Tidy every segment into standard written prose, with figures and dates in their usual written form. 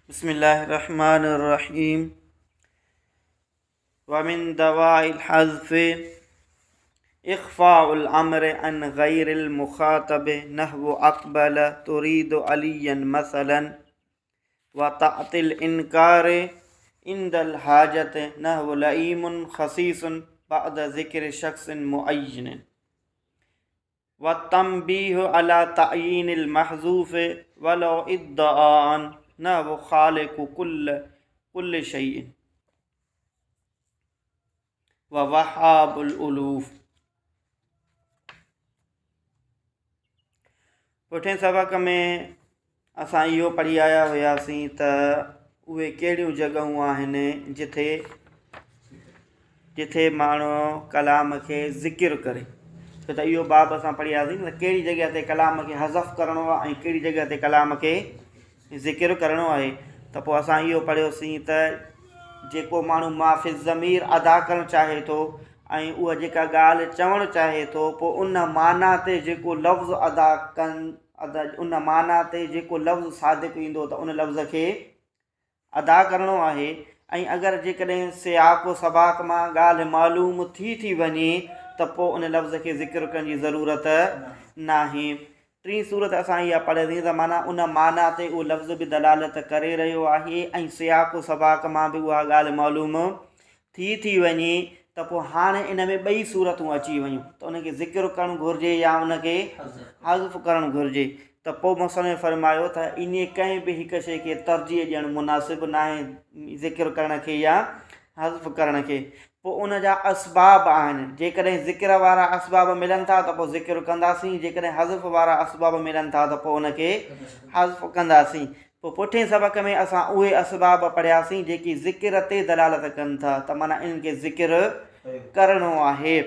बिस्मिल्लाहिर्रहमानिर्रहीम। वमिन दवाइल हज़्फ़ इख़फ़ाउल अम्र अन गैरिल मुख़ातब नहवु अक़बल तुरीदु अलियन मसलन व तअतिल इनकार इंदल हाजत नहवु लईमुन खसीसन बअद ज़िक्र शख्सिन मुअय्यन व तंबीह अला तअयीनिल महज़ूफ़ वलो इद्दआन नहवु ख़ालिक़ु कुल्ल शैइन व वहाबुल उलूफ़। पुठे सबक़ में असां इहो पढ़ी आया हुआसीं त उहे कहिड़ियूं जॻहियूं आहिनि जिथे माण्हू कलाम खे ज़िकिर करे। छो त इहो बाब असां पढ़ियासीं त कहिड़ी जॻह ते कलाम खे हज़फ़ करिणो आहे ऐं कहिड़ी जॻह ते कलाम खे ज़िकिर करिणो आहे। त पोइ असां इहो पढ़ियोसीं त जेको माण्हू माफ़िज़ ज़मीर अदा करणु चाहे थो ऐं उहा जेका ॻाल्हि चवणु चाहे थो, पोइ उन माना ते जेको लफ़्ज़ उन माना ते जेको लफ़्ज़ सादिक़ ईंदो त उन लफ़्ज़ खे अदा करिणो आहे। ऐं अगरि जेकॾहिं सियाक़ सबाक़ मां ॻाल्हि मालूम थी वञे त पोइ उन लफ़्ज़ खे ज़िक्र करण जी ज़रूरत नाहे। टी सूरत असां इहा पढ़ियोसीं त माना उन माना ते उहो लफ़्ज़ बि दलालत करे रहियो आहे ऐं सियाक़ सबाक़ मां बि उहा ॻाल्हि मालूम थी वञे त पोइ हाणे इन में ॿई सूरतूं अची वयूं त उनखे ज़िक्र करणु घुरिजे या उनखे हज़फ़ करणु घुरिजे। त पोइ मुसन्निफ़ फरमायो त इन कंहिं बि हिकु शइ खे तरजीह ॾियणु मुनासिबु न आहे, ज़िक्र करण खे या हज़फ़ करण खे। पोइ उन जा असबाब आहिनि, जेकॾहिं ज़िक्र वारा असबाब मिलनि था त पोइ ज़िक्र कंदासीं, जेकॾहिं हज़फ़ वारा असबाब मिलनि था त पोइ उनखे हज़फ़ कंदासीं। पोइ पुठे सबक़ में असां उहे असबाब पढ़ियासीं जेकी ज़िक्र ते दलालत कनि था, त माना इन्हनि खे ज़िक्र करिणो आहे।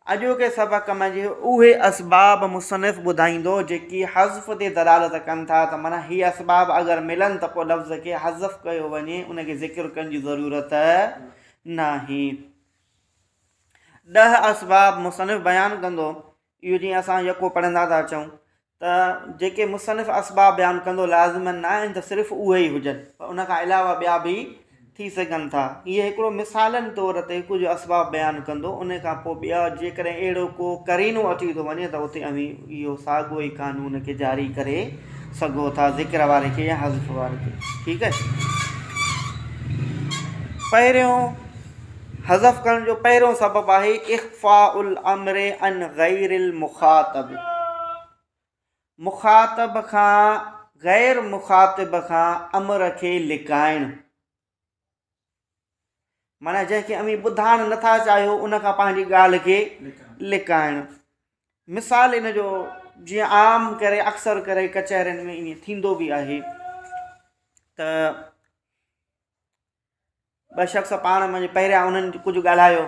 अॼोके सबक़ में जे उहे असबाब मुसन्निफ़ ॿुधाईंदो जेकी हज़फ़ ते दलालत कनि था, त माना हीअ असबाब अगरि मिलनि त पोइ लफ़्ज़ खे हज़फ़ कयो वञे, उनखे ज़िक्र करण जी ज़रूरत नाहे। 10 असबाब मुसन्निफ़ बयानु कंदो। इहो जीअं असां यको पढ़ंदा था अचूं त जेके मुसन्निफ़ असबाब बयानु कंदो लाज़िमन न आहिनि त सिर्फ़ु उहे ई हुजनि, पर उनखां अलावा ॿिया बि थी सघनि था। इहे हिकिड़ो मिसालनि तौर ते कुझु असबाब बयानु कंदो, उन खां पोइ ॿिया जेकॾहिं अहिड़ो को करीनो अची थो वञे त उते अवी इहो साॻियो ई कानून खे जारी करे सघो था, ज़िक्र वारे खे या हज़फ़ वारे खे। ठीकु आहे। पहिरियों हज़फ़ करण जो पहिरियों सबबु आहे इख़फ़ाउल अम्र अन गैरिल मुख़ातब। मुख़ातब खां गैर मुख़ातिब खां अमर खे लिकाइणु, माना जंहिंखे अमी ॿुधाइणु नथा चाहियो उन खां पंहिंजी ॻाल्हि खे लिकाइणु। मिसाल इन जो जीअं आम करे अक्सर करे कचहरियुनि में ईअं थींदो बि आहे त ॿ शख़्स पाण में पहिरियां उन्हनि कुझु ॻाल्हायो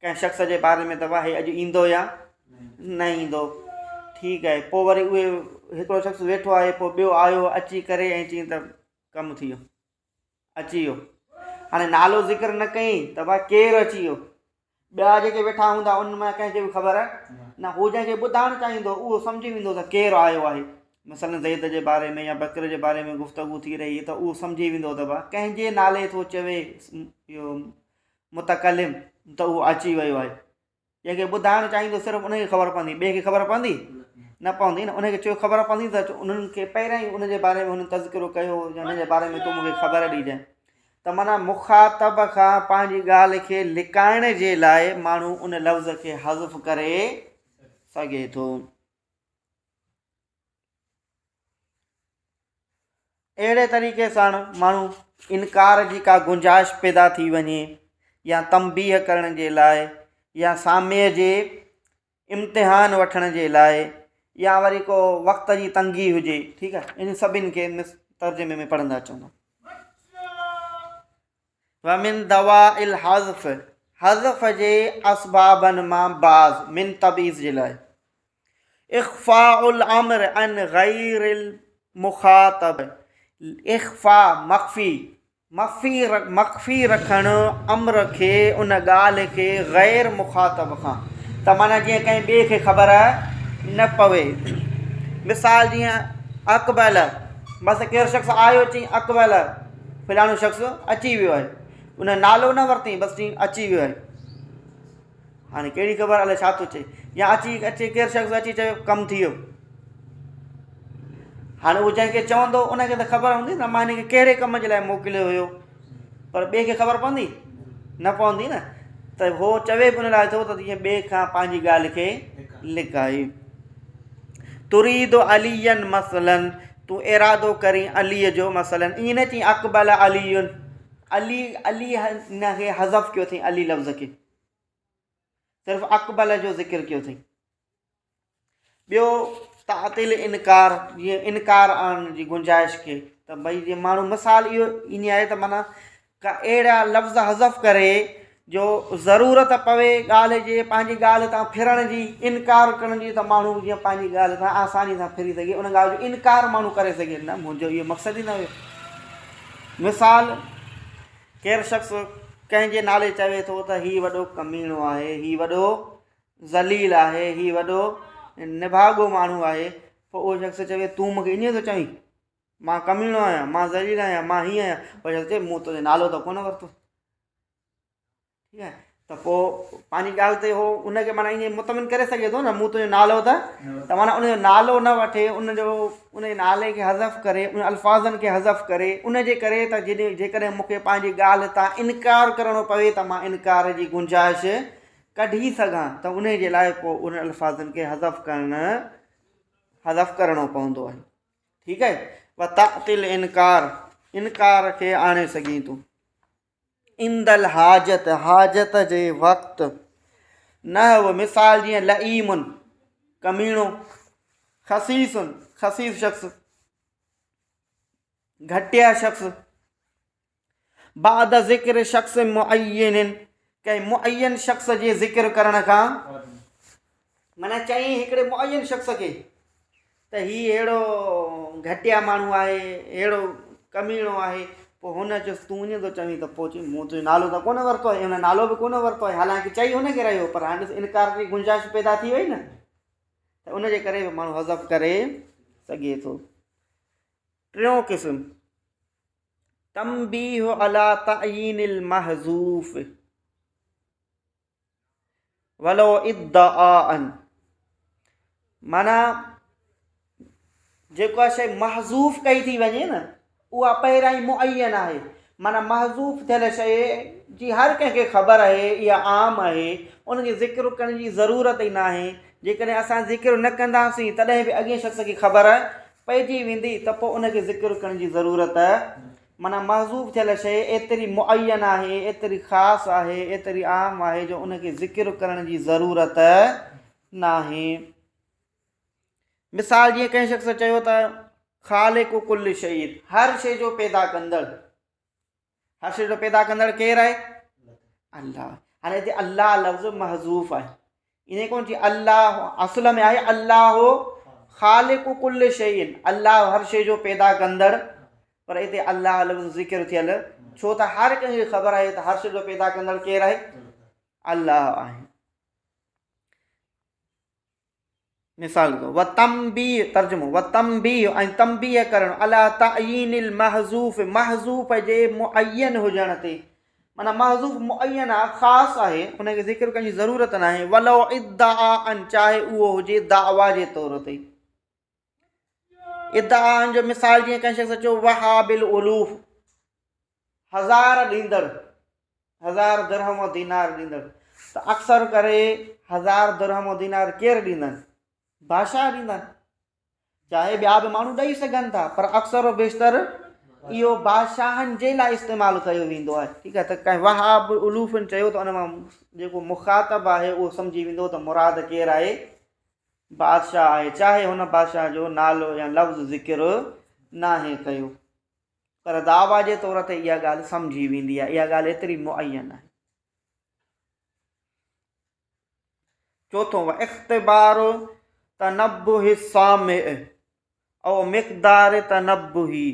कंहिं शख़्स जे बारे में त वाह अॼु ईंदो या न ईंदो। ठीकु आहे। पोइ वरी उहे हिकिड़ो शख़्स वेठो आहे, पोइ ॿियो आयो अची करे ऐं चई त कमु थी वियो, अची वियो। हाणे नालो ज़िक्र न कई त भाई केरु अची वियो, ॿिया जेके वेठा हूंदा उन मां कंहिंखे बि ख़बर न, हू जंहिंखे ॿुधाइणु चाहींदो उहो सम्झी वेंदो त केरु आयो आहे। मसलन ज़ैद जे बारे में या बकर जे बारे में गुफ़्तगू थी रही त उहो सम्झी वेंदो त भाई कंहिंजे नाले थो चवे इहो मुतकलिम, त उहो अची वियो आहे। जंहिंखे ॿुधाइणु चाहींदो सिर्फ़ु उनखे ख़बर पवंदी, ॿिए खे ख़बर पवंदी न पवंदी न। उनखे चयो ख़बर पवंदी त उन्हनि खे पहिरियां ई उनजे बारे में हुन तज़किरो कयो या उनजे बारे में तूं मूंखे ख़बर ॾिजांइ। त माना मुख़ातब खां पंहिंजी ॻाल्हि खे लिकाइण जे लाइ माण्हू उन लफ़्ज़ खे हज़फ़ करे सघे थो। अहिड़े तरीक़े सां माण्हू इनकार जी का गुंजाइश पैदा थी वञे या तंबीह करण जे लाइ या साम्य जे इम्तिहान वठण जे लाइ या वरी को वक़्त जी तंगी हुजे, ठीकु आहे, इन सभिनि खे तर्जुमे में पढ़ंदा अचूं। वमिन दवाइल हज़फ़, हज़फ़ जे असबाबनि मां बाज़ मिन तबीज़ जे लाइ इख़फ़ाउल अम्र अन गैरिल मुख़ातब। इख़फ़ा मख़फ़ी रखणु अम्र खे उन ॻाल्हि खे गैर मुख़ातब खां, त माना जीअं कंहिं ॿिए खे ख़बर न पवे। मिसाल जीअं अक़बल बसि केरु शख़्स आयो चई अकबल फलाणो शख़्स अची वियो आहे, उन नालो न वरितई, बसि चई अची वियो आहे। हाणे कहिड़ी ख़बर अलाए छा थो चए, या अचे केरु शख़्स अची चयो कमु थी वियो। हाणे उहो जंहिंखे चवंदो उनखे त ख़बर हूंदी न मां हिनखे कहिड़े कम जे लाइ मोकिलियो हुयो, पर ॿिए खे ख़बर पवंदी न पवंदी न, त उहो चवे बि उन लाइ थो त जीअं ॿिए खां पंहिंजी ॻाल्हि खे लिकाए। तुरीदो अलीयन मसलन, तूं इरादो करी अलीअ जो मसलन, ईअं न चई अकबल अलीयुन, अली हिनखे हज़फ़ कयो अथई, अली लफ़्ज़ खे सिर्फ़ु अकबल जो ज़िक्र कयो अथई। ॿियो तातिल इनकार, जीअं इनकार आणण जी गुंजाइश खे, त भई जीअं माण्हू मिसाल इहो ईंदी आहे त माना का अहिड़ा लफ़्ज़ हज़फ़ करे जो ज़रूरत पवे ॻाल्हि जे, पंहिंजी ॻाल्हि तां फिरण जी, इनकार करण जी, त माण्हू जीअं पंहिंजी ॻाल्हि तां आसानी सां फिरी सघे, उन ॻाल्हि जो इनकार माण्हू करे सघे। न, मुंहिंजो इहो मक़सदु ई न हुयो। मिसाल, केरु शख़्स कंहिंजे नाले चवे थो त हीउ वॾो कमीणो आहे, हीउ वॾो ज़लील आहे, हीउ वॾो निभागो माण्हू आहे, पोइ उहो शख़्स चवे तूं मूंखे ईअं थो चवीं, मां कमीणो आहियां, मां ज़लील आहियां, मां हीअं आहियां, पोइ शख़्स चए मूं तुंहिंजो नालो त कोन वरितो। ठीकु आहे, त पोइ पंहिंजी ॻाल्हि ते उहो उनखे माना ईअं मुतमिन करे सघे थो न, मूं तुंहिंजो नालो त माना उनजो नालो न वठे, उन नाले खे हज़फ़ करे, उन अल्फाज़नि खे हज़फ़ करे, उनजे करे त जेकॾहिं मूंखे पंहिंजी ॻाल्हि तां इनकार करिणो पवे त मां इनकार जी गुंजाइश कढी सघां, त उन जे लाइ पोइ उन अल्फाज़नि खे हज़फ़ करिणो पवंदो आहे। ठीकु आहे, व तातिल इनकार, इनकार खे आणे सघीं तूं। इंदल हाजत, हाजत जे वक़्तु, न उहो मिसाल जीअं लईमुन कमीणो, खसीसुन खसीस शख़्स, घटिया शख़्स, बाद ज़िक्र शख़्स मुअय्यन, कंहिं मुअय्यन शख़्स जे ज़िक्र करण खां, माना चई हिकिड़े मुअय्यन शख़्स खे त हीउ अहिड़ो घटिया माण्हू आहे, अहिड़ो कमीणो आहे, पोइ हुन चयोसि तूं ईअं थो चवीं, त पोइ चई मूं तुंहिंजो नालो त कोन वरितो आहे, हुन नालो बि कोन वरितो आहे, हालांकि चई हुनखे रहियो, पर हाणे इनकार जी गुंजाइश पैदा थी वई न, त उनजे करे बि माण्हू हज़फ़ करे सघे थो। टियों क़िस्म, तंबीह अला तअयीनिल महज़ूफ़ वलो इद्दाअन, माना जेका शइ महज़ूफ़ कई थी वञे न, उहा पहिरियां ई मुअय्यन आहे, माना महज़ूफ़ थियल शइ जी हर कंहिंखे ख़बर आहे, इहा आम आहे, उनखे ज़िक्र करण जी ज़रूरत ई न आहे। जेकॾहिं असां ज़िक्र न कंदासीं तॾहिं बि अॻे शख़्स खे ख़बर पइजी वेंदी, त पोइ उनखे ज़िक्र करण जी ज़रूरत, माना महज़ूफ़ थियल शइ एतिरी मुअय्यन आहे, एतिरी ख़ासि आहे, एतिरी आम आहे जो उनखे ज़िक्र करण जी ज़रूरत न आहे। मिसाल जीअं कंहिं शख़्स चयो त ख़ालिक़ु कुल्ल शइ, हर शइ जो पैदा कंदड़, हर शइ जो पैदा कंदड़ केरु आहे? अल्लाह। हाणे हिते अल्लाह लफ़्ज़ महज़ूफ़ आहे, इन कोन चई अल्लाह, असुल में आहे अल्लाह ख़ालिक़ु कुल्ल शइ, अल्लाह हर शइ जो पैदा कंदड़, पर हिते अल्लाह लफ़्ज़ ज़िक्र थियल छो त हर कंहिंखे ख़बर आहे त हर शइ जो पैदा कंदड़ केरु आहे? अल्लाह आहे। मिसाल व तंबीह, तर्जुमो व तंबीह, ऐं तंबीह करणु अला तअयीनिल महज़ूफ़, महज़ूफ़ जे मुअय्यन हुजण ते, माना महज़ूफ़ मुअय्यन आहे, ख़ासि आहे, उनखे ज़िक्र करण जी ज़रूरत न आहे। वलो इद्दाअन, चाहे उहो हुजे दावा जे तौर ते। इद्दाअन जो मिसाल जीअं कंहिं शख़्स चयो वहाबिल उलूफ़, हज़ार ॾींदड़, 1000 दिरहम दीनार ॾींदड़, त अक्सर करे 1000 दिरहम दीनार केरु ॾींदा आहिनि? बादशाह ॾींदा आहिनि, चाहे ॿिया बि माण्हू ॾेई सघनि था, पर अक्सर बेशितर इहो बादशाहनि जे लाइ इस्तेमालु कयो वेंदो आहे। ठीकु आहे, त कंहिं वहाब उलूफ़नि चयो त उन मां जेको मुख़ातब आहे उहो सम्झी वेंदो त मुराद केरु आहे? बादशाह आहे, चाहे हुन बादशाह जो नालो या लफ़्ज़ ज़िक्र न आहे कयो, पर दावा जे तौर ते इहा ॻाल्हि सम्झी वेंदी आहे, इहा ॻाल्हि एतिरी मुअय्यन आहे। चोथों, व इख़्तिबार तनब्बुह सामिअ औ मिक़दार तनब्बुही,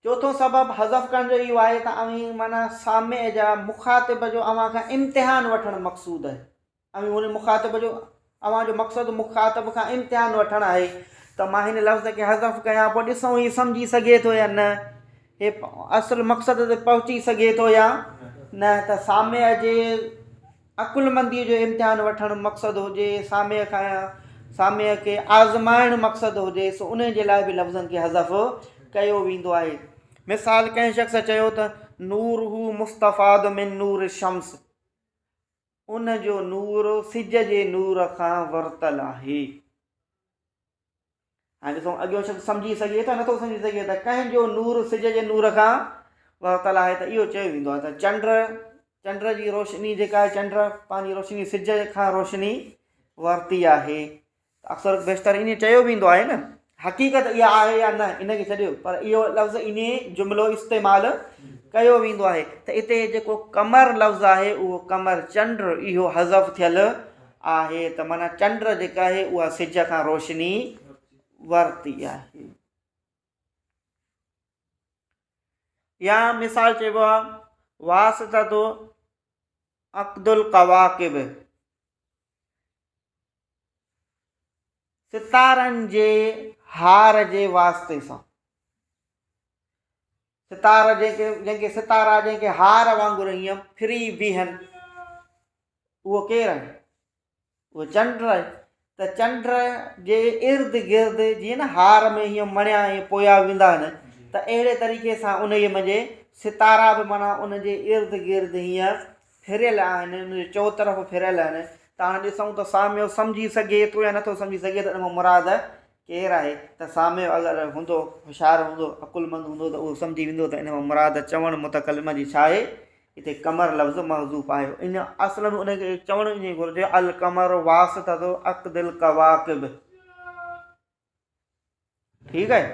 चोथों सबबु हज़फ़ करण जो इहो आहे त अवी माना सामिअ जा मुख़ातिब जो अव्हां खां इम्तिहान वठणु मक़सूद आहे, अवी हुन मुख़ातिब जो अव्हांजो मक़सदु मुखातब खां इम्तिहान वठणु आहे त मां हिन लफ़्ज़ खे हज़फ़ कयां, पोइ ॾिसूं ही सम्झी सघे थो या न, हे असुलु मक़सद ते पहुची सघे थो या न। त साम्य जे अकुलमंदीअ जो इम्तिहान वठणु मक़सदु हुजे, साम्य खे आज़माइणु मक़सदु हुजे, सो उन जे लाइ बि लफ़्ज़नि खे हज़फ़ कयो वेंदो आहे। मिसाल, कंहिं शख़्स चयो त नूर हू मुस्तफ़ाद मिन नूर शम्स, उन जो नूर सिज जे नूर खां वरितल आहे। हाणे ॾिसूं अॻियो शख़्स सम्झी सघे थो नथो सम्झी सघे त कंहिंजो नूर सिज जे नूर खां वरितल आहे, त इहो चयो वेंदो आहे त चंड जी रोशनी जेका आहे, चंड पंहिंजी रोशनी सिज खां रोशनी वरिती आहे। अक्सर बेशितर ईअं चयो वेंदो आहे न, हक़ीक़त इहा आहे या न इनखे छॾियो, पर इहो लफ़्ज़ इन जुमिलो इस्तेमालु कयो वेंदो आहे। त हिते जेको कमर लफ़्ज़ आहे उहो कमर चंड इहो हज़फ़ थियल आहे, त माना चंड जेका आहे उहा सिज खां रोशनी वरिती आहे। या मिसाल चइबो आहे वासिततो अक़दुल कवाकिब, सितारनि जे हार जे वास्ते सां। सितारा जंहिंखे हार वांगुरु हीअं फिरी बीहनि, उहो केरु आहे? उहो चंड आहे। त चंड जे इर्द गिर्द जीअं न हार में हीअं मणिया ऐं पोया वेंदा आहिनि, त अहिड़े तरीक़े सां उन मंझि सितारा बि माना उन जे इर्द गिर्द हीअं फिरियल आहिनि, उन जे चौतरफ़ फिरियल आहिनि। त हाणे ॾिसूं त साम्य सम्झी सघे थो या नथो सम्झी सघे, त इन मां मुराद केरु आहे? त साम्य अगरि हूंदो, होशियारु हूंदो, अकुलमंद हूंदो, त उहो सम्झी वेंदो त इन मां मुराद चवणु मुतकलिम जी छा आहे, हिते कमर लफ़्ज़ महज़ूफ़ आहे। इन असुल में उनखे चवणु ईअं घुरिजे अल कमर वासिततो अक़दिल कवाकिब। ठीकु आहे।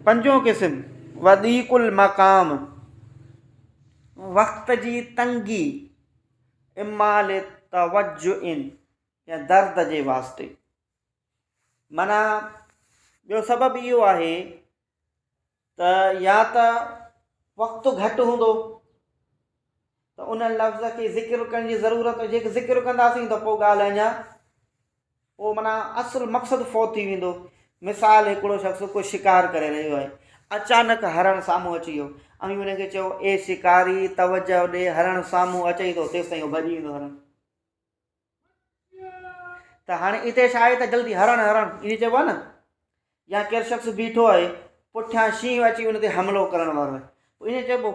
पंजो क़िस्म वदीकुल मक़ाम, वक़्त जी तंगी, इमाल तवज्जुइन या दर्द जे वास्ते। माना ॿियो सबबु इहो आहे त या त वक़्तु घटि हूंदो त उन लफ़्ज़ खे ज़िक्र करण जी ज़रूरत, जेके ज़िक्र कंदासीं त पोइ ॻाल्हि अञा पोइ माना असुलु मक़सदु फ़ौत थी वेंदो। मिसाल, हिकिड़ो शख़्स को शिकार करे रहियो आहे, अचानक हरणु साम्हूं अची वियो ऐं हुनखे चयो ए शिकारी तवजो ॾे, हरणु साम्हूं अचई थो, तेसि ताईं भॼी वेंदो हरणु। त हाणे हिते छा आहे त जल्दी हरणु ईअं चइबो आहे न। या केरु शख़्स बीठो आहे, पुठियां शींहुं अची हुन ते हमिलो करण वारो आहे, ईअं चइबो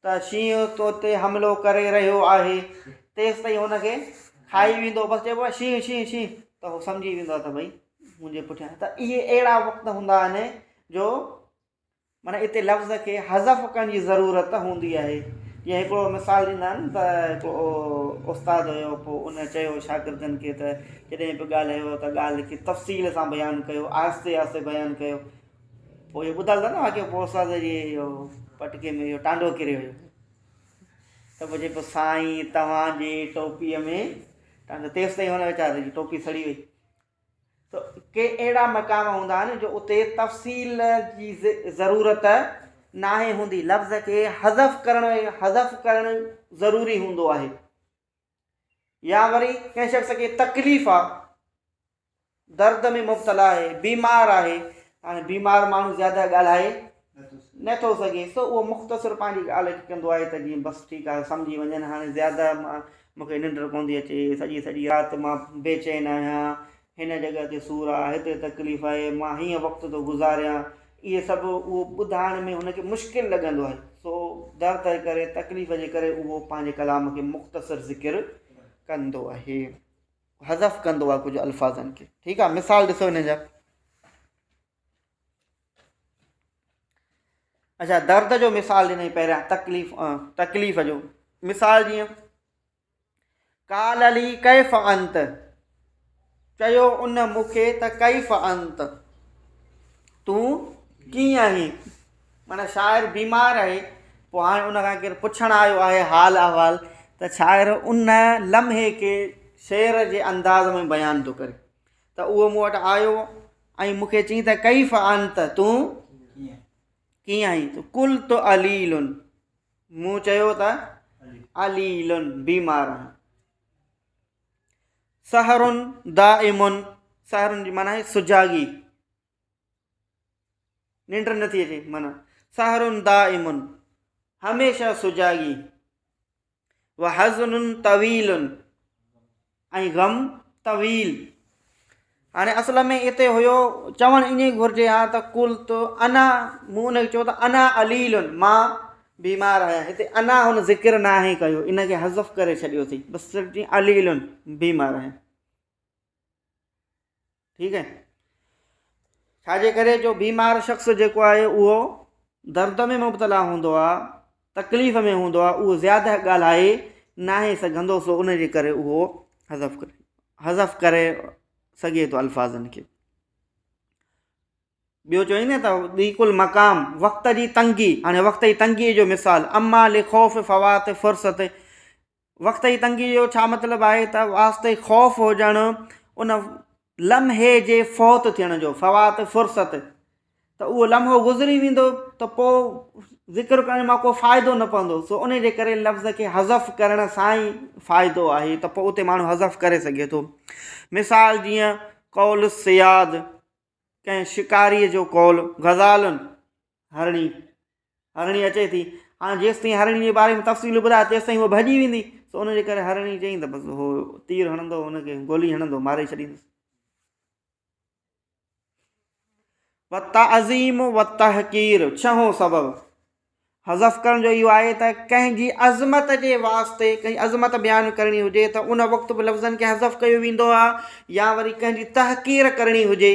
त शींहुं तो ते हमिलो करे रहियो आहे, तेसि ताईं हुनखे खाई वेंदो, बसि चइबो आहे शींहुं शींहुं शींहुं, त उहो सम्झी वेंदो आहे त भई मुंहिंजे पुठियां। त इहे अहिड़ा वक़्त हूंदा आहिनि जो माना हिते लफ़्ज़ खे हज़फ़ करण जी ज़रूरत हूंदी आहे। जीअं हिकिड़ो मिसाल ॾींदा आहिनि त हिकिड़ो उस्ताद हुयो, पोइ उन चयो शागिर्दनि खे त जॾहिं बि ॻाल्हायो त ॻाल्हि खे तफ़सील सां बयानु कयो, आहिस्ते आहिस्ते बयानु कयो। पोइ इहो ॿुधल न की पोइ उस्ताद जी इहो पटके में इहो टांडो किरे हुयो, त पोइ चए पोइ साईं तव्हांजी टोपीअ में टांडो, तेसि ताईं हुन वीचारे जी टोपी सड़ी वई। त के अहिड़ा मक़ाम हूंदा आहिनि जो उते तफ़सील जी ज़रूरत नाहे हूंदी, लफ़्ज़ खे हज़फ़ करणु ज़रूरी हूंदो आहे। या वरी कंहिं शख़्स खे तकलीफ़ आहे, दर्द में मुब्तला आहे, बीमार आहे। हाणे बीमार माण्हू ज़्यादा ॻाल्हाए नथो सघे, सो उहो मुख़्तसिर पंहिंजी ॻाल्हि कंदो आहे त जीअं बसि ठीकु आहे सम्झी वञनि। हाणे ज़्यादा मूंखे निंड कोन थी अचे, सॼी राति मां बेचैन आहियां, हिन जॻह ते सूरु आहे, हिते तकलीफ़ आहे, मां हीअं वक़्तु थो गुज़ारियां, इहे सभु उहो ॿुधाइण में हुनखे मुश्किल लॻंदो आहे। सो दर्द जे करे, तकलीफ़ जे करे उहो पंहिंजे कलाम खे मुख़्तसिर ज़िक्र कंदो आहे, हज़फ़ कंदो आहे कुझु अल्फाज़नि खे। ठीकु आहे। मिसाल ॾिसो हिन जा। अच्छा, दर्द जो मिसाल ॾिनई पहिरियां, तकलीफ़ जो मिसाल। जीअं काल अली कैफ़ अंत, चयो उन मूंखे त कैफ़ अंत, तूं कीअं आहीं? माना शाइर बीमार आहे, पोइ हाणे उन खां केरु पुछणु आयो आहे हाल अहवाल, त शाइर उन लम्हे खे शेर जे अंदाज़ में बयानु थो करे। त उहो मूं वटि आयो ऐं मूंखे चई त कैफ़ अंत, तूं कीअं आहीं? त कुल तो अलीलुन, मूं चयो त अलीलुन, बीमार आहियां। सहरुन दाइमुन, सहरुन जी माना है सुजागी, निंड नथी अचे, माना सहरुन दाइमुन हमेशा सुजागी, व हज़नुन तवीलुन ऐं गम तवील। हाणे असल में इते हुयो चवणु ईअं ई घुरिजे हा त कुल तो अना, मूं हुनखे चयो त अना अलीलुन, मां बीमार आहियां। हिते अना हुन ज़िक्र न आहे कयो, इनखे हज़फ़ करे छॾियोसीं, बसि सिर्फ़ु जीअं अलीलुन बीमार आहियां। ठीकु आहे, छाजे करे जो बीमार शख़्स जेको आहे उहो दर्द में मुब्तला हूंदो आहे, तकलीफ़ में हूंदो आहे, उहो ज़्यादा ॻाल्हाए न आहे सघंदो, सो उन जे करे उहो हज़फ़ करे सघे थो अल्फाज़नि खे। ॿियो चवई न त दीकुल मक़ाम, वक़्त जी तंगी। हाणे वक़्त जी तंगीअ जो मिसाल, अम्मा ले ख़ौफ़ फ़वात फ़ुर्सत। वक़्त जी तंगी जो छा मतिलबु आहे त वास्ते ख़ौफ़ हुजणु उन लम्हे जे फ़ौत थियण जो, फ़वात फ़ुर्सत, त उहो लम्हो गुज़री वेंदो त पोइ ज़िक्र करण मां को फ़ाइदो न पवंदो, सो उन जे करे लफ़्ज़ खे हज़फ़ करण सां ई फ़ाइदो आहे, त पोइ उते माण्हू हज़फ़ करे सघे थो। मिसाल जीअं कौल सियाद, कंहिं शिकारीअ जो कौल, गज़ालुनि हरणी, हरणी अचे थी, हाणे जेसि ताईं हरणी जे बारे में तफ़सील ॿुधाए तेसि ताईं उहा भॼी वेंदी, सो उन जे करे हरणी चई त बसि उहो तीर हणंदो, हुनखे गोली हणंदो, मारे छॾींदुसि। व तअज़ीम व तहक़ीर, छहों सबबु हज़फ़ करण जो इहो आहे त कंहिंजी अज़मत जे वास्ते, कंहिं अज़मत बयानु करणी हुजे त उन वक़्तु बि लफ़्ज़नि खे हज़फ़ कयो वेंदो आहे, या वरी कंहिंजी तहक़ीर करणी हुजे,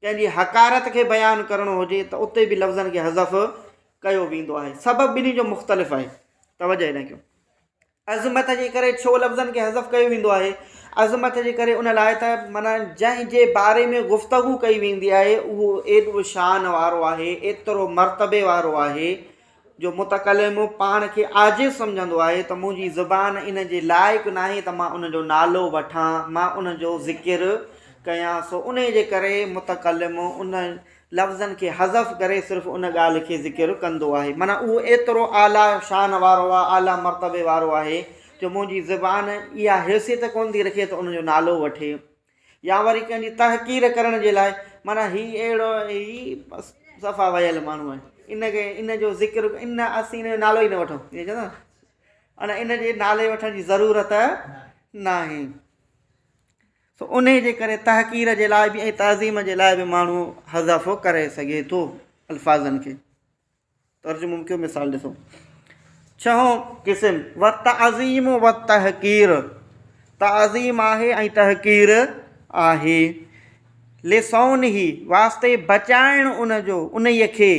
कंहिंजी हकारत खे बयानु करणो हुजे त उते बि लफ़्ज़नि खे हज़फ़ कयो वेंदो आहे। सबबु ॿिन्ही जो मुख़्तलिफ़ आहे, तवजह न कयो। अज़मत जे करे छो लफ़्ज़नि खे हज़फ़ कयो वेंदो आहे? अज़मत जे करे उन लाइ त माना जंहिंजे बारे में गुफ़्तगू कई वेंदी आहे उहो एॾो शान वारो आहे, एतिरो मर्तबे वारो आहे, जो मुतकलिम पाण खे आजिज़ सम्झंदो आहे त मुंहिंजी ज़ुबान इन जे लाइक़ु न आहे त मां उनजो नालो वठां, मां उनजो ज़िकिर कयां, सो उन जे करे मुतकलिम उन लफ़्ज़नि खे हज़फ़ करे सिर्फ़ु उन ॻाल्हि खे ज़िकिर कंदो आहे। माना उहो एतिरो आला शान वारो आहे, आला मर्तबे वारो आहे, जो मुंहिंजी ज़ुबान इहा हैसियत कोन थी रखे त उनजो नालो वठे। या वरी कंहिंजी तहक़ीर करण जे लाइ, माना हीउ अहिड़ो ही सफ़ा वयल माण्हू आहे, इनखे इन जो ज़िक्र, इन असीं इन जो नालो ई न वठूं, ईअं चवंदा, अने इन जे नाले वठण जी ज़रूरत न आहे। सो उन जे करे तहक़ीर जे लाइ बि ऐं तज़ीम जे लाइ बि माण्हू हज़फ़ करे सघे थो अल्फाज़नि खे। तर्जुमो कयो, मिसाल ॾिसो। छहों क़िस्म व तअज़ीम व तहक़ीर, तअज़ीम आहे ऐं तहक़ीर आहे। लिसौन ई वास्ते बचाइण उनजो, उन्हीअ खे,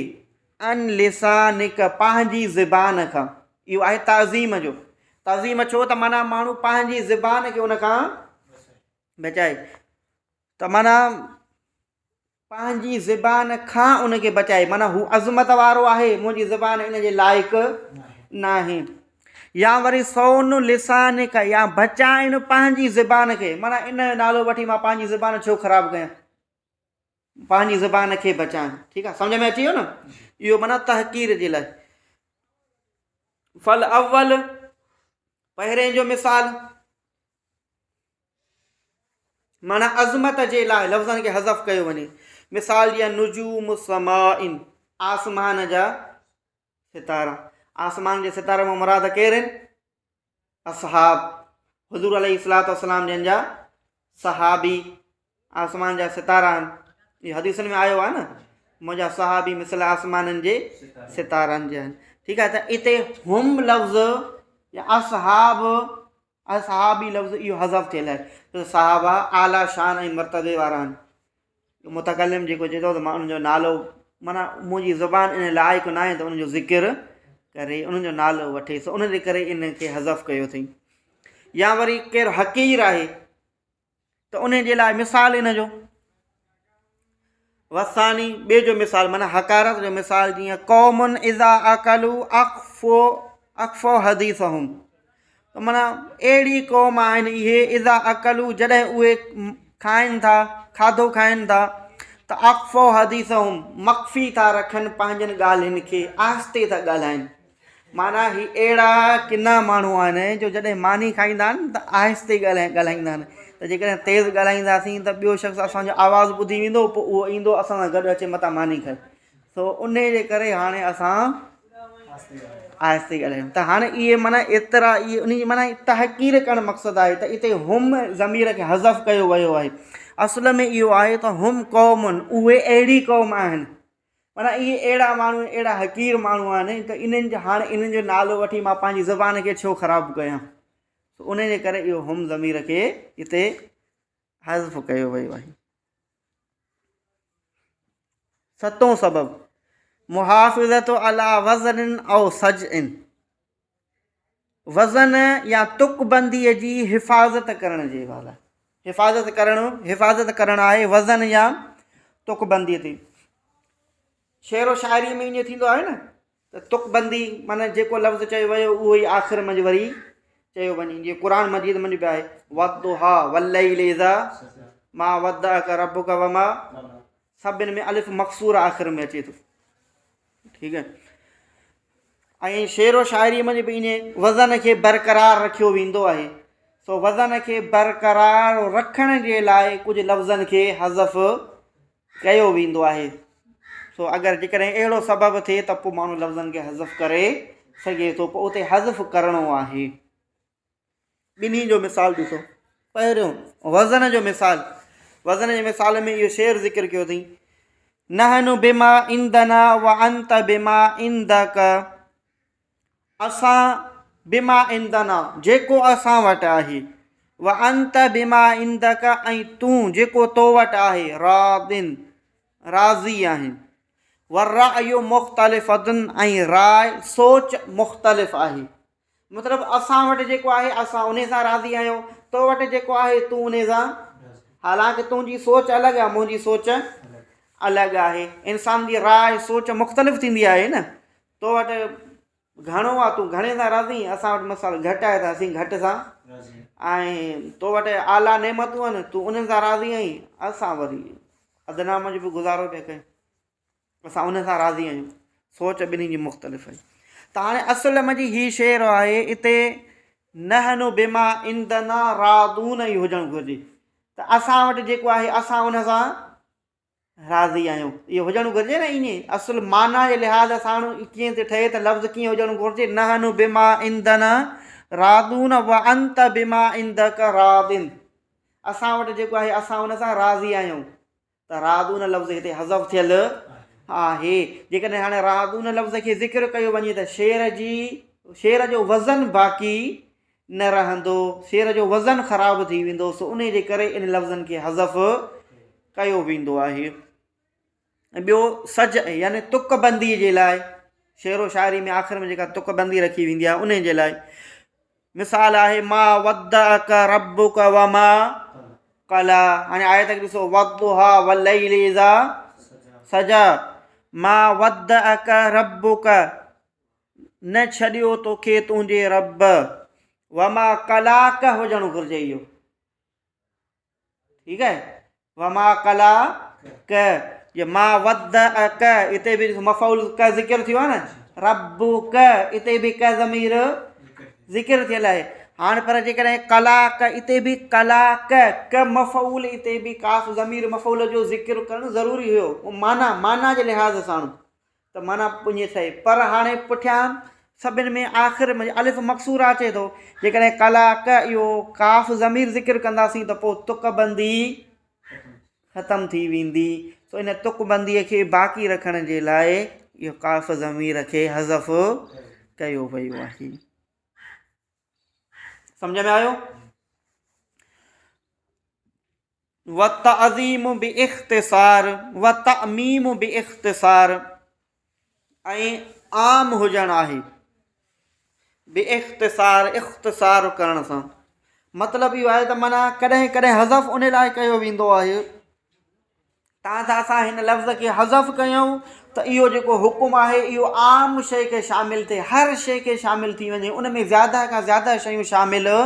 अन लिसानिक पंहिंजी ज़बान खां, इहो आहे तअज़ीम जो। तअज़ीम छो त माना माण्हू पंहिंजी ज़बान खे उन खां बचाए, त माना पंहिंजी ज़बान खां उनखे बचाए, माना हू अज़मत वारो आहे, मुंहिंजी ज़बान इन जे लाइक़ु न आहे। या वरी सौन लिसानिक, या बचाइण पंहिंजी ज़बान खे, माना इन जो नालो वठी मां पंहिंजी ज़बान छो ख़राबु कयां, पंहिंजी ज़बान खे बचाइण। ठीकु आहे, सम्झ में अची वियो न, इहो माना तहक़ीर जे लाइ। फल अव्वल, पहिरें जो मिसाल, माना अज़मत जे लाइ लफ़्ज़नि खे हज़फ़ कयो वञे। मिसाल जीअं नुजूम समाइन, आसमान जा सितारा। आसमान जे सितारे में मुराद केरु आहिनि? असहाब, हुज़ूर अलैहिस्सलातु वस्सलाम जन जा सहाबी आसमान जा सितारा आहिनि। इहो हदीसनि में आयो आहे न, मुंहिंजा सहाबी मिसल आसमाननि जे सितारनि जा आहिनि। ठीकु आहे, त हिते हुम लफ़्ज़ या असहाब, असहाबी लफ़्ज़ इहो हज़फ़ थियल आहे, त सहाबा आला शान ऐं मर्तबे वारा आहिनि। मुतकलिम जेको चए थो त मां उनजो नालो, माना मुंहिंजी ज़ुबान इन लाइक़ु न आहे त उनजो ज़िक्र करे, उनजो नालो वठे, सो उन जे करे इनखे हज़फ़ कयो अथई। या वरी केरु हक़ीर आहे त उन जे लाइ मिसाल इन जो वसानी, ॿिए जो मिसाल माना हकारत जो मिसाल, जीअं क़ौमुन इज़ा अकलू अक़फ़ो हदीसहुम, त माना अहिड़ी क़ौम आहिनि इहे, इज़ा अकलू जॾहिं उहे खाइनि था, खाधो खाइनि था, त अक़फ़ो हदीसहुम मख़फ़ी था रखनि पंहिंजनि ॻाल्हियुनि खे, आहिस्ते था ॻाल्हाइनि। माना ही अहिड़ा किना माण्हू आहिनि जो जॾहिं मानी खाईंदा आहिनि त आहिस्ते ॻाल्हाईंदा आहिनि, त जेकॾहिं तेज़ ॻाल्हाईंदासीं त ॿियो शख़्स असांजो आवाज़ु ॿुधी वेंदो, पोइ उहो ईंदो असां सां गॾु अचे मथां मानी करे। सो उन जे करे हाणे असां आहिस्ते ॻाल्हायूं। त हाणे इहे माना एतिरा इहे उन जी माना तहक़ीर करणु मक़सदु आहे। त हिते हुम ज़मीर खे हज़फ़ कयो वियो आहे। असुल में इहो आहे त हुम क़ौमुन, उहे अहिड़ी क़ौम आहिनि, माना इहे अहिड़ा माण्हू, अहिड़ा हक़ीर माण्हू आहिनि त इन्हनि जो हाणे इन्हनि जो नालो वठी मां पंहिंजी ज़बान खे छो ख़राबु कयां। उन जे करे इहो हुम ज़मीर खे हिते हज़फ़ कयो वियो आहे। सतों सबबु मुहाफ़िज़त अला वज़न औ सजइन, वज़न या तुकबंदीअ जी हिफ़ाज़त करण जे वाला। हिफ़ाज़त करणु आहे वज़न या तुकबंदीअ ते। शेर व शाइरी में ईअं थींदो आहे न त तुकबंदी माना जेको लफ़्ज़ चयो वियो उहो ई आख़िर में वरी चयो वञे। जीअं क़ुरान मजीद में बि आहे वद्दुहा वल्लैलि इज़ा मा वद्दअक रब्बुक वमा, सभिनि में अलिफ मक़सूर आख़िर में अचे थो। ठीकु आहे। ऐं शेर व शाइरी में बि ईअं वज़न खे बरक़रार रखियो वेंदो आहे। सो वज़न खे बरक़रार रखण जे लाइ कुझु लफ़्ज़नि खे हज़फ़ कयो वेंदो आहे। सो अगरि जेकॾहिं अहिड़ो सबबु थिए त पोइ माण्हू लफ़्ज़नि खे हज़फ़ करे सघे थो, पोइ उते हज़फ़ करिणो आहे। ॿिन्ही जो मिसाल ॾिसो। पहिरियों वज़न जो मिसाल, वज़न जे मिसाल में इहो शेर ज़िक्र कयो अथई नहनु बिमा इंदना व अंत बिमा इंदक, असां बिमा इंदना जेको असां वटि आहे, व अंत बिमा इंदक ऐं तूं जेको तो वटि आहे, रादिन राज़ी आहिनि, व रायो मुख़्तलिफ़तुन ऐं राय सोच मुख़्तलिफ़ आहे। मतिलबु असां वटि जेको आहे असां उन सां राज़ी आहियूं, तो वटि जेको आहे तूं उन सां, हालांकि तुंहिंजी सोच अलॻि आहे, मुंहिंजी सोच अलॻि आहे। इंसान जी राय सोच मुख़्तलिफ़ थींदी आहे न। तो वटि घणो आहे, तूं घणे सां राज़ी, असां वटि मसालो घटि आहे त असीं घटि सां, ऐं तो वटि आला नेमतूं आहिनि, तूं उन्हनि सां राज़ी आहीं, असां वरी अदना में बि गुज़ारो पिया कयूं, असां उन सां राज़ी आहियूं। सोच ॿिन्ही जी मुख़्तलिफ़ आहे। त हाणे असुल में जी हीउ शेर आहे हिते नहनु बिमा इंदना रादून ई हुजणु घुरिजे। त असां वटि जेको आहे असां उन सां राज़ी आहियूं, इहो हुजणु घुरिजे न। ईअं असुल माना जे लिहाज़ सां कीअं थो ठहे त लफ़्ज़ कीअं हुजणु घुरिजे, नहनु बिमा इंदना रादून व अंत बिमा इंदक रादिन, असां वटि जेको आहे असां उन सां राज़ी आहियूं। त रादून लफ़्ज़ हिते हज़फ़ थियल आहे। जेकॾहिं हाणे रादून लफ़्ज़ खे ज़िक्र कयो वञे त शेर जो वज़न बाक़ी न रहंदो, शेर जो वज़न ख़राबु थी वेंदो। सो उन जे करे इन लफ़्ज़नि खे हज़फ़ कयो वेंदो आहे। ऐं ॿियो सज यानी तुकबंदीअ जे लाइ, शेर व शाइरी में आख़िर में जेका तुकबंदी रखी वेंदी आहे उन जे लाइ मिसाल आहे मा वद्दअक रब्बुक व मा कला। हाणे आयत खे ॾिसो वद्दुहा वल्लैलि इज़ा सजा, मा वद्दअक रब्बुक न छॾियो तोखे तुंहिंजे रब, व मा कलाक हुजणु घुरिजे इहो। ठीकु आहे। व मा कलाक, ये मा वद्दअक हिते बि मफ़ऊल का ज़िक्र थियो आहे न, रब्बुक हिते बि का ज़मीर ज़िक्र थियल आहे। हाणे पर जेकॾहिं कलाक हिते बि कलाक क मफ़ऊल हिते बि काफ़ ज़मीर मफ़ऊल जो ज़िक्र करणु ज़रूरी हुयो माना जे लिहाज़ सां, त माना ईअं ठहे। पर हाणे पुठियां सभिनि में आख़िर में अलिफ मक़सूरा अचे थो। जेकॾहिं कलाक इहो काफ़ ज़मीर ज़िक्र कंदासीं त पोइ तुकबंदी ख़तमु थी वेंदी। सो इन तुकबंदीअ खे बाक़ी रखण जे लाइ इहो काफ़ ज़मीर खे हज़फ़ कयो वियो आहे। सम्झ में आयो। व तअज़ीम बि इख़्तिसार व तअमीम बि इख़्तिसार, ऐं आम हुजणु आहे बि इख़्तिसार, इख़्तिसार करण सां मतिलबु इहो आहे त माना कॾहिं कॾहिं हज़फ़ उन लाइ कयो वेंदो आहे तव्हां सां असां हिन लफ़्ज़ खे हज़फ़ कयूं त इहो जेको हुकुम आहे इहो आम शइ खे शामिलु थिए, हर शइ खे शामिलु थी वञे, उन में ज़्यादा खां ज़्यादा शयूं शामिलु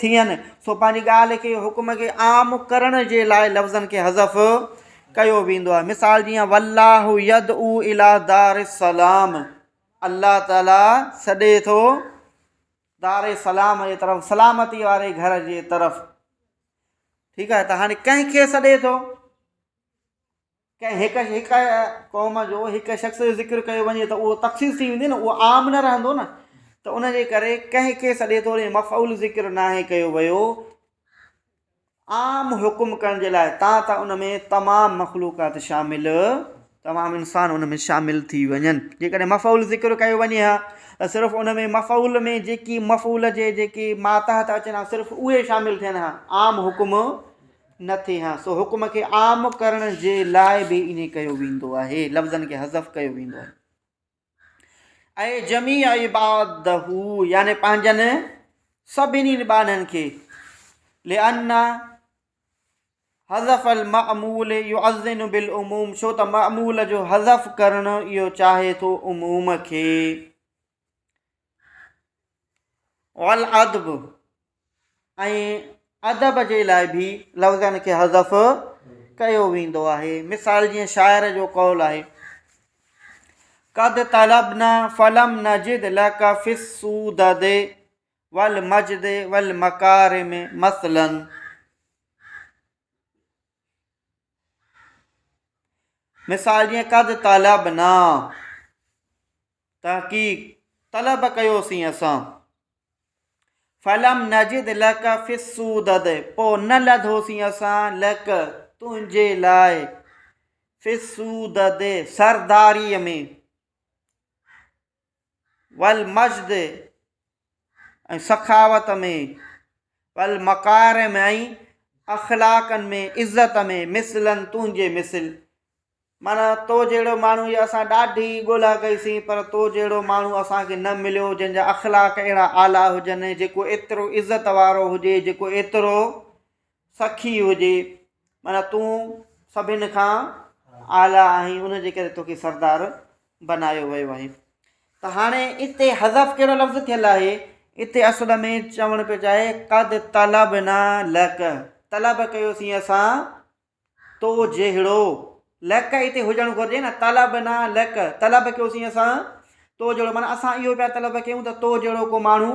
थियनि। सो पंहिंजी ॻाल्हि खे हुकुम खे आम करण जे लाइ लफ़्ज़नि खे हज़फ़ कयो वेंदो आहे। मिसाल जीअं वल्लाहु यदउ इला दारिस्सलाम, अल्लाह ताला सॾे थो दार सलाम जे तरफ़, सलामती वारे घर जे तरफ़। ठीकु आहे। त हाणे कंहिंखे सॾे थो, कंहिं हिकु क़ौम जो हिकु शख़्स जो ज़िक्र कयो वञे त उहो तख़सीस थी वेंदी न, उहो आम न रहंदो न। त उनजे करे कंहिंखे सॾे थो मफ़ऊल ज़िक्र नाहे कयो वियो आम हुकुम करण जे लाइ, त उन में तमामु मख़लूक़ात शामिल, तमामु इंसान उन में शामिल थी वञनि। जेकॾहिं मफ़ऊल ज़िक्र कयो वञे हा त सिर्फ़ु उन में मफ़ऊल में जेकी मफ़ऊल जे जेकी मातहत अचनि हा सिर्फ़ु उहे शामिल थियनि हा, आम हुकुम न थिए हा। सो हुकुम खे आम करण जे लाइ बि इन कयो वेंदो आहे, लफ़्ज़नि खे हज़फ़ कयो वेंदो आहे। ऐं जमी इबादहू यानी पंहिंजनि सभिनी बाननि खे, लिअन्ना हज़फ़ अल मअमूल युअज़्ज़िनु बिल उमूम, छो त मअमूल जो हज़फ़ करणु इहो चाहे थो उमूम खे। वल अदब, ऐं अदब जे लाइ बि लफ़्ज़नि खे हज़फ़ कयो वेंदो आहे। मिसाल जीअं शाइर जो क़ौल आहे, क़द तलबना फलम नजिद लक फिस्सूदद वल मजद वल मकारिम मसलन। मिसाल जीअं क़द तलबना, तहक़ीक़ तलब कयोसीं असां, फलम नजिद लक फिस्सूदद, पोइ न लधोसीं असां लक तुंहिंजे लाइ, फिस्सूदद सरदारीअ में, वल मजद ऐं सखावत में, वल मकारिम ऐं अख़लाक़नि में, इज़त में, मिसलन तुंहिंजे मिसल। माना तो जहिड़ो माण्हू इहा असां ॾाढी ॻोल्हा कईसीं पर तो जहिड़ो माण्हू असांखे न मिलियो, जंहिंजा अख़लाक अहिड़ा आला हुजनि, जेको एतिरो इज़त वारो हुजे, जेको एतिरो सखी हुजे। माना तूं सभिनि खां आला आहीं, उनजे करे तोखे सरदार बनायो वियो आहे। त हाणे हिते हज़फ़ कहिड़ो लफ़्ज़ थियल आहे, हिते असुल में चवणु पियो चाहे क़द तलबना लक, तलब कयोसीं असां तो जहिड़ो, लक हिते हुजणु घुरिजे न, तलबना लक, तलब कयोसीं असां तो जहिड़ो, माना असां इहो पिया तलब कयूं त तो जहिड़ो को माण्हू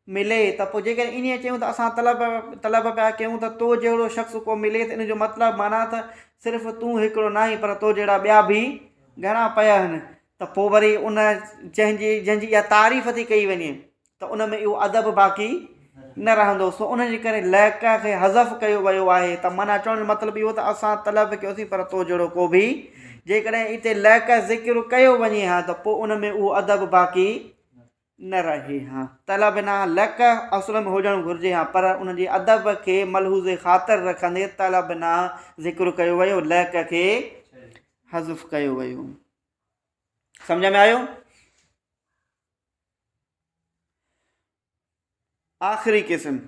मिले। त पोइ जेकॾहिं ईअं चयूं त असां तलब पिया कयूं त तो जहिड़ो शख़्स को मिले, त इन जो मतिलबु माना त सिर्फ़ु तूं हिकिड़ो न आहीं पर तो जहिड़ा ॿिया बि घणा पिया आहिनि। त पोइ वरी उन जंहिंजी इहा तारीफ़ थी कई वञे त उन में इहो अदब बाक़ी न रहंदो। सो उनजे करे लक खे हज़फ़ कयो वियो आहे। त माना चवण जो मतिलबु इहो त असां तलब कयोसीं पर तो जहिड़ो को बि, जेकॾहिं हिते लक ज़िक्र कयो वञे हा त पोइ उन में उहो अदब बाक़ी न रहे हा। तलब न लक असुल में हुजणु घुरिजे हा, पर उनजे अदब खे मलहूज़ ख़ातिर रखंदे तलब न ज़िक्र कयो वियो, लक खे हज़फ़ कयो वियो। सम्झ में आयो? आख़िरी क़िस्म,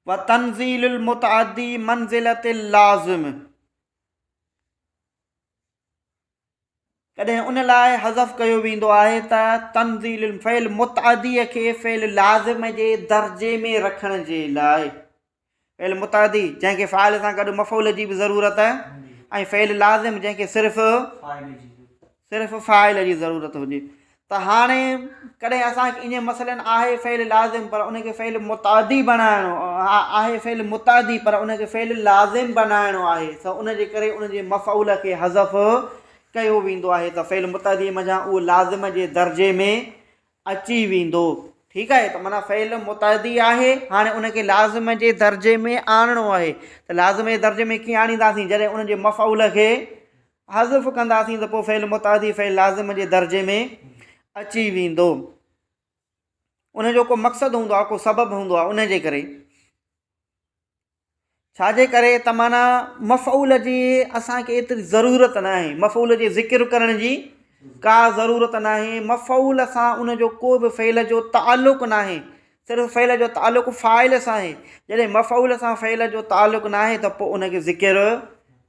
व तंज़ीलुल मुतअद्दी मंज़िलतिल लाज़िम, कॾहिं उन लाइ हज़फ़ कयो वेंदो आहे त तंज़ील फ़इल मुतअद्दीअ खे फ़इल लाज़िम जे दर्जे में रखण जे लाइ। फ़इल मुतअद्दी जंहिंखे फ़ाइल सां गॾु मफ़ऊल जी बि ज़रूरत आहे, ऐं फ़इल लाज़िम जंहिंखे सिर्फ़ु फ़ाइल जी ज़रूरत हुजे। त हाणे कॾहिं असांखे इन मसइलनि आहे फ़इल लाज़िम पर उनखे फ़इल मुतअद्दी बणाइणो आहे, फ़इल मुतअद्दी पर उनखे फ़इल लाज़िम बणाइणो आहे, त उनजे करे उनजे मफ़ऊल खे हज़फ़ कयो वेंदो आहे। त फ़इल मुतअद्दी मञा उहो लाज़िम जे दर्जे में अची वेंदो। ठीकु आहे, त माना फ़इल मुतअद्दी आहे, हाणे उनखे लाज़िम जे दर्जे में आणिणो आहे। त लाज़िम जे दर्जे में कीअं आणींदासीं, जॾहिं उनजे मफ़ऊल खे हज़फ़ कंदासीं त पोइ फ़इल मुतअद्दी फ़इल लाज़िम जे दर्जे में अची वेंदो। उनजो को मक़सदु हूंदो आहे, को सबबु हूंदो आहे। उनजे करे छाजे करे त माना मफ़ऊल जी असांखे एतिरी ज़रूरत न आहे, मफ़ऊल जे ज़िक्र करण जी का ज़रूरत न आहे। मफ़ऊल सां उनजो को बि फ़इल जो तालुक़ु न आहे, सिर्फ़ु फ़इल जो तालुक़ु फ़ाइल सां आहे। जॾहिं मफ़ऊल सां फ़इल जो तालुक़ु न आहे त पोइ उनखे ज़िक्र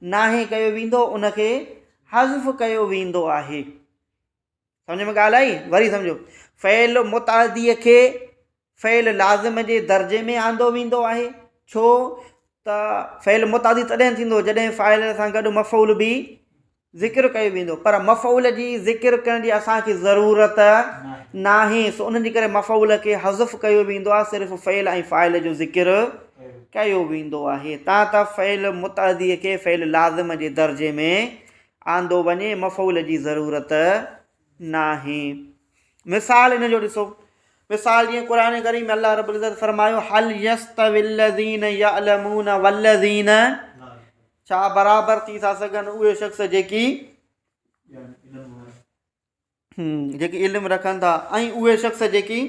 नाहे कयो वेंदो, उनखे हज़फ़ कयो वेंदो आहे। सम्झ में ॻाल्हि आई? वरी सम्झो, फ़इल मुतअद्दीअ खे फ़इल लाज़िम जे दर्जे में आंदो वेंदो आहे। छो त फ़इल मुतअद्दी तॾहिं थींदो जॾहिं फ़ाइल सां गॾु मफ़ऊल बि ज़िक्र कयो वेंदो, पर मफ़ऊल जी ज़िक्र करण जी असांखे ज़रूरत नाहे, सो उन जे करे मफ़ऊल खे हज़फ़ कयो वेंदो आहे, सिर्फ़ु फ़इल ऐं फ़ाइल जो ज़िक्र कयो वेंदो आहे। त फ़इल मुतअदीअ खे फ़इल लाज़िम जे दर्जे में आंदो वञे, मफ़ऊल जी ज़रूरत नाहे। मिसाल इन जो ॾिसो, मिसाल जीअं क़ुरान करीम में अल्लाह रब्बुल इज़्ज़त फरमायो, हल यस्तविल्लज़ीन यअलमून वल्लज़ीन, छा बराबरि थी था सघनि उहे शख़्स जेकी इल्मु रखनि था ऐं उहे शख़्स जेकी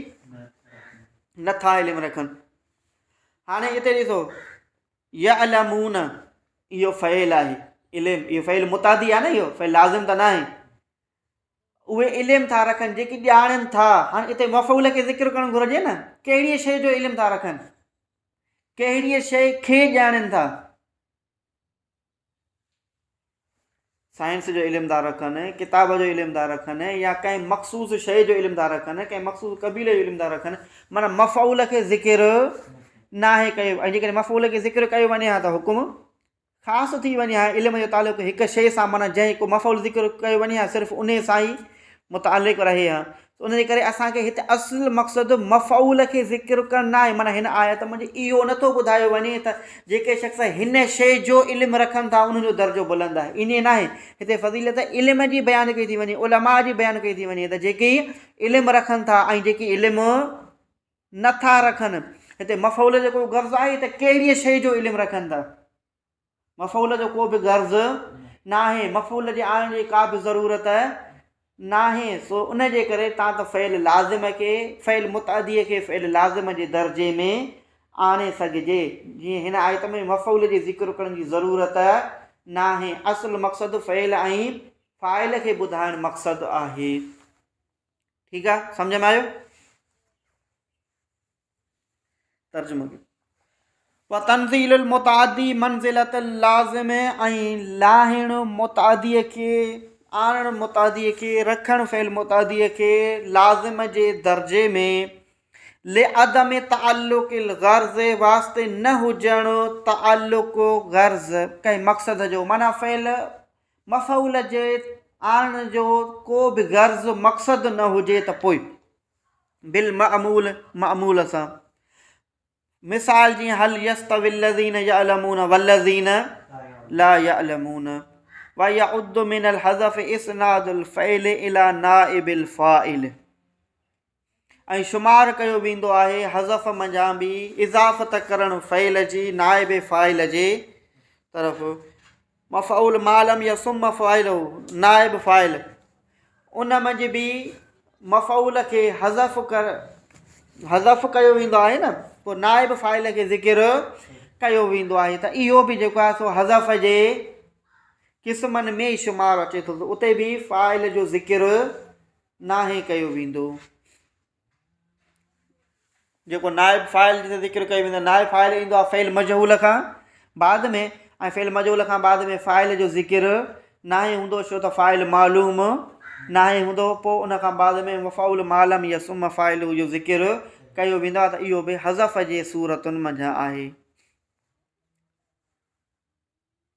नथा इल्मु रखनि। हाणे हिते ॾिसो, यअलमून इहो फ़इल आहे, इल्मु, इहो फ़इल मुतादी आहे न, इहो फ़इल लाज़िम त न आहे। उहे इल्मु था रखनि जेकी ॼाणनि था। हाणे हिते मफ़ऊल खे ज़िक्र करणु घुरिजे न, कहिड़ीअ शइ जो इल्मु था रखनि, कहिड़ीअ शइ खे ॼाणनि था। साइंस जो इल्मु था रखनि, किताब जो इल्मु था रखनि, या कंहिं मख़सूस शइ जो इल्मु था रखनि, कंहिं मख़सूस क़बीले जो इल्मु था रखनि, माना मफ़ऊल खे ज़िक्र नाहे कयो। ऐं जेकॾहिं मफ़ऊल खे ज़िक्र कयो वञे हा त हुकुम ख़ासि थी वञे हा, इल्म जो तालुक़ु हिकु शइ सां, माना जंहिं को मफ़ऊल ज़िक्र कयो वञे हा सिर्फ़ु उन सां ई मुतालिक़ रहे हा। उन जे करे असांखे हिते असुलु मक़सदु मफ़ऊल खे ज़िक्र करणु न आहे। माना हिन आयत मुंहिंजी इहो नथो ॿुधायो वञे त जेके शख़्स हिन शइ जो इल्मु रखनि था उन्हनि जो दर्जो बुलंद आहे, ईअं न आहे। हिते फ़ज़ीलत इल्म जी बयानु कई थी वञे, उलमा जी बयानु कई थी वञे त जेकी इल्मु रखनि था ऐं जेकी इल्मु नथा रखनि। हिते मफ़ऊल जो को गर्ज़ु आहे त कहिड़ीअ शइ जो इल्मु रखनि था, मफ़ऊल जो को बि गर्ज़ु न आहे, मफ़ऊल जे आणण जी का बि ज़रूरत नाहे। सो उन जे करे तव्हां त फ़इल लाज़िम खे, फ़इल मुतअदीअ खे फ़इल लाज़िम जे दर्जे में आणे सघिजे। जीअं हिन आयत में मफ़ऊल जी ज़िक्र करण जी ज़रूरत नाहे, असुलु मक़सदु फ़इल ऐं फ़ाइल खे ॿुधाइणु मक़सदु आहे। ठीकु आहे, सम्झ में आयो? तर्जुमो व तंज़ीलुल मुतअदी मंज़िलतुल लाज़िम, ऐं लाहिणु मुतअदीअ खे, आणणु मुतअदीअ खे, रखणु फ़इल मुतअदीअ खे लाज़िम जे दर्जे में, लिअदम तअल्लुक़िल गर्ज़, वास्ते न हुजणु तअल्लुक़ गर्ज़ कंहिं मक़सद जो, माना फ़इल मफ़ऊल जे आणण जो को बि गर्ज़ मक़सदु न हुजे त पोइ बिल मअमूल, मअमूल सां। मिसाल जीअं हल यस्तविल्लज़ीन यअलमून वल्लज़ीन ला यअलमून, व यउद्दु मिनल हज़फ़ इस्नादुल फ़इल इला नाइबिल फ़ाइल, ऐं शुमार कयो वेंदो आहे हज़फ़ मंझां बि इज़ाफ़त करणु फ़इल जी नाइब फ़ाइल जे तरफ़। मफ़ऊल मालम या सुम फ़ाइल, नाइब फ़ाइल, उन मंझि बि मफ़ऊल खे हज़फ़ कयो वेंदो आहे न, पोइ नाइब फ़ाइल खे ज़िक्र कयो वेंदो आहे। त इहो बि जेको आहे सो हज़फ़ जे क़िस्मनि में ई शुमार अचे थो, उते बि फ़ाइल जो ज़िक्र नाहे कयो वेंदो। जेको नाइब फ़ाइल जिते ज़िक्र कयो वेंदो, नाइब फ़ाइल ईंदो आहे फ़इल मजहूल खां बाद में, ऐं फ़इल मजहूल खां बाद में फ़ाइल जो ज़िक्र नाहे हूंदो, छो त फ़ाइल मालूम नाहे हूंदो। पोइ उन खां बाद में मफ़ऊल मालम या सुम फ़ाइल जो ज़िक्र कयो वेंदो आहे, त इहो बि हज़फ़ जे सूरतुनि मंझां आहे।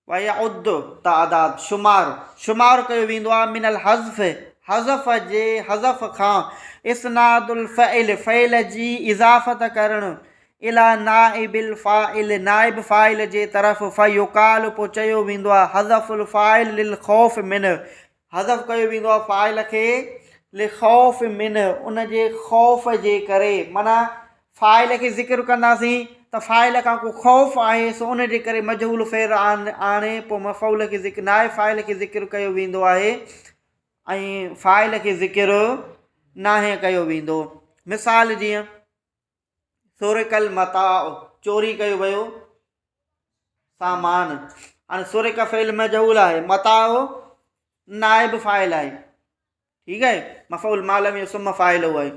वयउद्दु तादाद, शुमार कयो वेंदो आहे मिनल हज़फ़, हज़फ़ जे, हज़फ़ खां, इस्नादुल फ़इल, फ़इल जी इज़ाफ़त करणु, इला नाइबिल फ़ाइल, नाइब फ़ाइल जे तरफ़, फ़युक़ाल, पोइ चयो वेंदो आहे हज़फ़ुल फ़ाइल लिल ख़ौफ़ मिन, हज़फ़ कयो वेंदो आहे फ़ाइल खे लिख़ौफ़ मिन, उन जे ख़ौफ़ जे करे। माना फ़ाइल खे ज़िक्र कंदासीं त फ़ाइल खां को ख़ौफ़ आहे, सो उन जे करे मजहूल फ़इल आणे पोइ मफ़ऊल खे ज़िक्र, नाइब फ़ाइल खे ज़िक्र कयो वेंदो आहे ऐं फ़ाइल खे ज़िक्र नाहे कयो वेंदो। मिसाल जीअं सुरिकल मताउ, चोरी कयो वियो सामान। हाणे सुरिक फ़इल मजहूल आहे, मताउ नाइब फ़ाइल आहे, ठीकु आहे, मफ़ऊल मालम या सुम फ़ाइल आहे।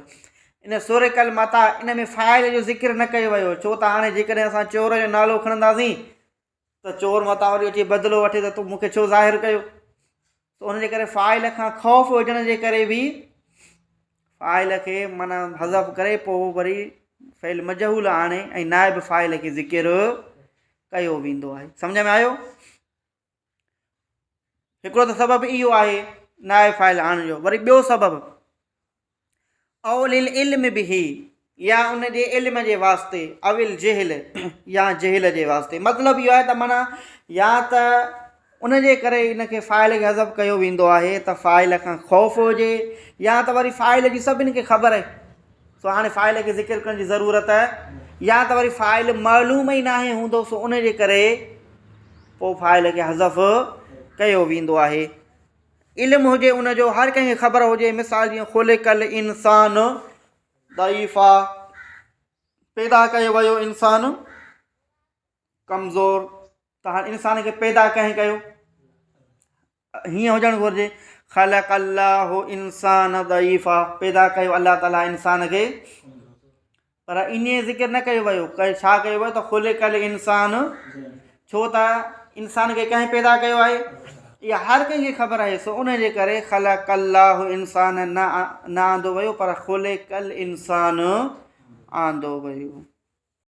इन सुरिकल मता, इन में फ़ाइल जो ज़िक्र न कयो वियो, छो त हाणे जेकॾहिं असां चोर जो नालो खणंदासीं त चोर मता वरी अची बदिलो वठे त तूं मूंखे छो ज़ाहिर कयो, त उन जे करे फ़ाइल खां ख़ौफ़ हुजण जे करे बि फ़ाइल खे माना हज़फ़ करे पोइ वरी फ़इल मजहूल आणे ऐं नाइब फ़ाइल खे ज़िक्र कयो वेंदो आहे। सम्झ में आयो? हिकिड़ो त सबबु इहो आहे नाए फ़ाइल आणण जो। वरी ॿियो सबबु अवलिल इल्म बिही, या उन जे इल्म जे वास्ते, अविल जहिल या जहिल जे वास्ते। मतिलबु इहो आहे त माना या त उन जे करे इनखे फ़ाइल खे हज़फ कयो वेंदो आहे त फ़ाइल खां ख़ौफ़ हुजे, या त वरी फ़ाइल जी सभिनी खे ख़बर आहे सो हाणे फ़ाइल खे ज़िक्र करण जी ज़रूरत आहे, या त वरी फ़ाइल मालूम ई नाहे हूंदो सो उन जे करे पोइ फ़ाइल खे हज़फ कयो वेंदो आहे। इल्मु हुजे उनजो, हर कंहिंखे ख़बर हुजे। मिसाल जीअं ख़ुलिक़ल इंसान दईफ़ा, पैदा कयो वियो इंसान कमज़ोर, त हाणे इंसान खे पैदा कंहिं कयो, हीअं हुजणु घुरिजे ख़लक़ल्लाहु इंसान दईफ़ा, पैदा कयो अलाह ताला इंसान खे, पर इन ज़िक्र न कयो वियो। छा कयो वियो त ख़ुलिक़ल इंसान, छो त इंसान खे कंहिं पैदा कयो आहे, इहा हर कंहिंखे ख़बर आहे सो उन जे करे ख़लक़ल्लाहु इंसान न आंदो वियो पर ख़ुलिक़ल इंसान आंदो वियो।